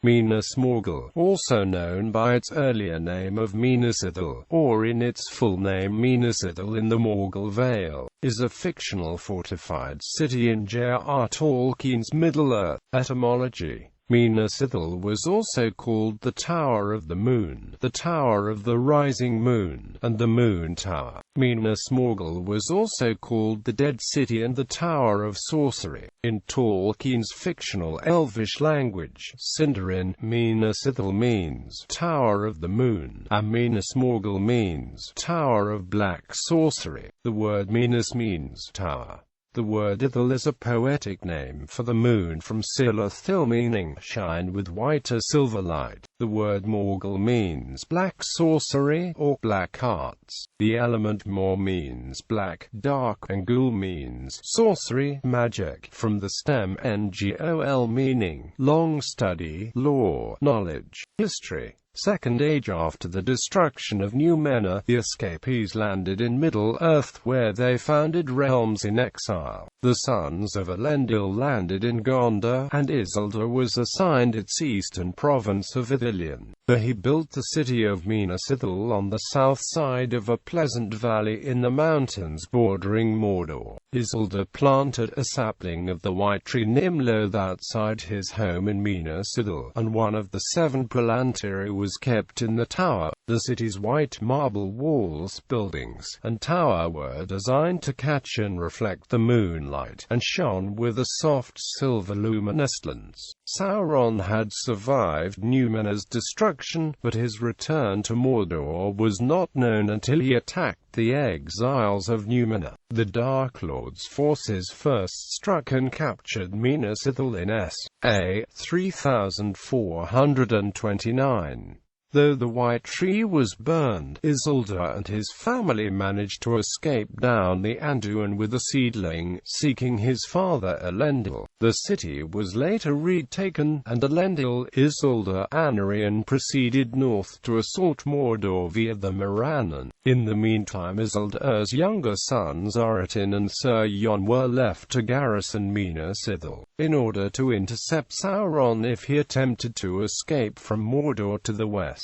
Minas Morgul, also known by its earlier name of Minas Ithil, or in its full name Minas Ithil in the Morgul Vale, is a fictional fortified city in J.R.R. Tolkien's Middle-earth etymology. Minas Ithil was also called the Tower of the Moon, the Tower of the Rising Moon, and the Moon Tower. Minas Morgul was also called the Dead City and the Tower of Sorcery. In Tolkien's fictional Elvish language, Sindarin, Minas Ithil means Tower of the Moon, and Minas Morgul means Tower of Black Sorcery. The word Minas means tower. The word Ithil is a poetic name for the moon from Ithil meaning shine with white or silver light. The word Morgul means black sorcery or black arts. The element Mor means black, dark, and Gul means sorcery, magic, from the stem Ngol meaning long study, lore, knowledge, history. Second Age. After the destruction of Numenor, the escapees landed in Middle-earth where they founded realms in exile. The sons of Elendil landed in Gondor, and Isildur was assigned its eastern province of Ithilien. There he built the city of Minas Ithil on the south side of a pleasant valley in the mountains bordering Mordor. Isildur planted a sapling of the white tree Nimloth outside his home in Minas Ithil, and one of the 7 Palantiri was kept in the tower. The city's white marble walls, buildings, and tower were designed to catch and reflect the moonlight, and shone with a soft silver luminescence. Sauron had survived Numenor's destruction, but his return to Mordor was not known until he attacked the exiles of Numenor. The Dark Lord's forces first struck and captured Minas Ithil in S.A. 3429. Though the White Tree was burned, Isildur and his family managed to escape down the Anduin with a seedling, seeking his father Elendil. The city was later retaken, and Elendil, Isildur, Anarion proceeded north to assault Mordor via the Morannon. In the meantime, Isildur's younger sons Aratin and Sir Jon were left to garrison Minas Ithil, in order to intercept Sauron if he attempted to escape from Mordor to the west.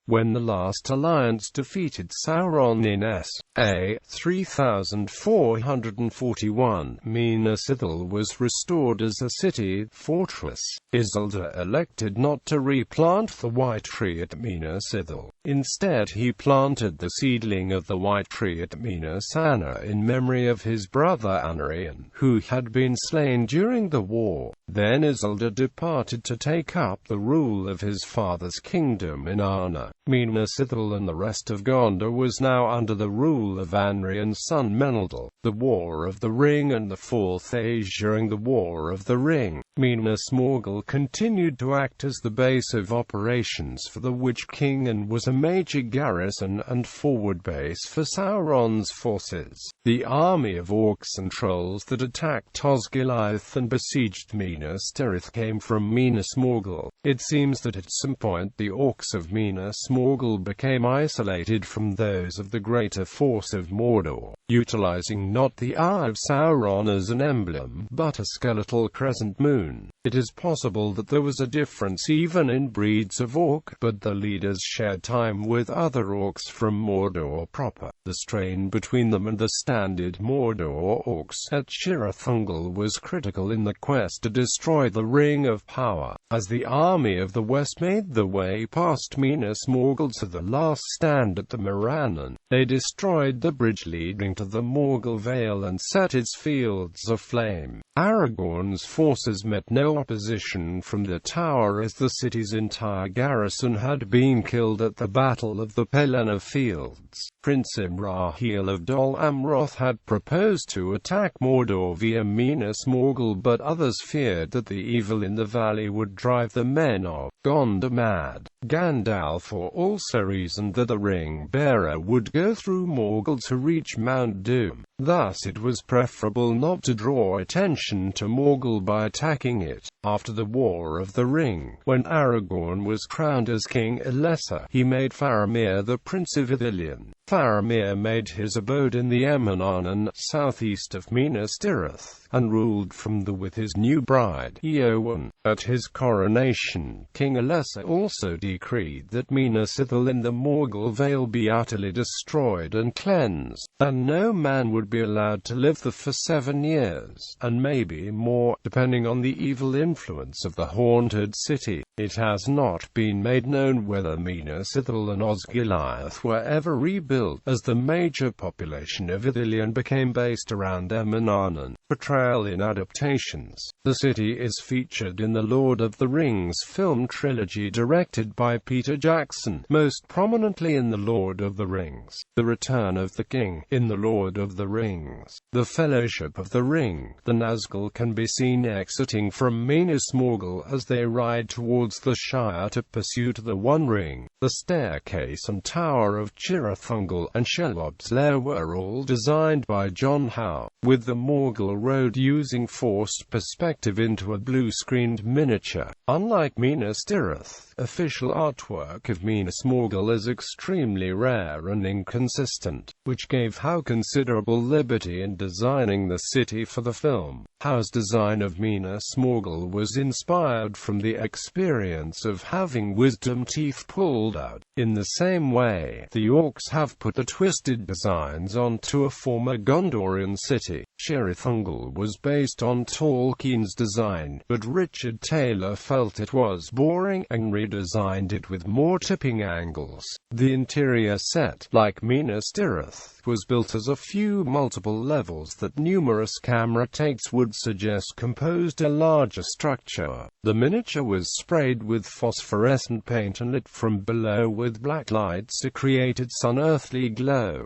When the last alliance defeated Sauron in S.A. 3441, Minas Ithil was restored as a city-fortress. Isildur elected not to replant the White Tree at Minas Ithil. Instead he planted the seedling of the White Tree at Minas Anna in memory of his brother Anarion, who had been slain during the war. Then Isildur departed to take up the rule of his father's kingdom in Arna. Minas Ithil and the rest of Gondor was now under the rule of Anarion's son Meneldo. The War of the Ring and the Fourth Age. During the War of the Ring, Minas Morgul continued to act as the base of operations for the Witch King and was a major garrison and forward base for Sauron's forces. The army of orcs and trolls that attacked Osgiliath and besieged Minas Tirith came from Minas Morgul. It seems that at some point the orcs of Minas Morgul became isolated from those of the greater force of Mordor, utilizing not the Eye of Sauron as an emblem, but a skeletal crescent moon. It is possible that there was a difference even in breeds of orc, but the leaders shared time with other orcs from Mordor proper. The strain between them and the standard Mordor orcs at Shirathungel was critical in the quest to destroy the Ring of Power. As the army of the West made their way past Minas Morgul to the last stand at the Morannon, they destroyed the bridge leading to the Morgul Vale and set its fields aflame. Aragorn's forces met no opposition from the tower as the city's entire garrison had been killed at the Battle of the Pelennor Fields. Prince Imrahil of Dol Amroth had proposed to attack Mordor via Minas Morgul, but others feared that the evil in the valley would drive the men of Gondor mad. Gandalf also reasoned that the ring-bearer would go through Morgul to reach Mount Doom. Thus it was preferable not to draw attention to Morgul by attacking it. After the War of the Ring, when Aragorn was crowned as King Elessar, he made Faramir the Prince of Ithilien. Faramir made his abode in the Emanarnan, southeast of Minas Tirith, and ruled from there with his new bride, Eowyn. At his coronation, King Alessa also decreed that Minas Ithil in the Morgul Vale be utterly destroyed and cleansed, and no man would be allowed to live there for 7 years, and maybe more, depending on the evil influence of the haunted city. It has not been made known whether Minas Ithil and Osgiliath were ever rebuilt, as the major population of Ithilien became based around Emanarnan. Portrayal in adaptations. The city is featured in the Lord of the Rings film trilogy directed by Peter Jackson, most prominently in The Lord of the Rings, The Return of the King. In The Lord of the Rings, The Fellowship of the Ring, the Nazgul can be seen exiting from Minas Morgul as they ride towards the Shire to pursue the One Ring. The staircase and tower of Cirithungol and Shelob's Lair were all designed by John Howe, with the Morgul Road using forced perspective into a blue-screened miniature. Unlike Minas Tirith, official artwork of Minas Morgul is extremely rare and inconsistent, which gave Howe considerable liberty in designing the city for the film. Howe's design of Minas Morgul was inspired from the experience of having wisdom teeth pulled out. In the same way, the orcs have put the twisted designs onto a former Gondorian city. Cirithungol was based on Tolkien's design, but Richard Taylor felt it was boring and redesigned it with more tipping angles. The interior set, like Minas Tirith, was built as a few multiple levels that numerous camera takes would suggest composed a larger structure. The miniature was sprayed with phosphorescent paint and lit from below with black lights to create its unearthly glow.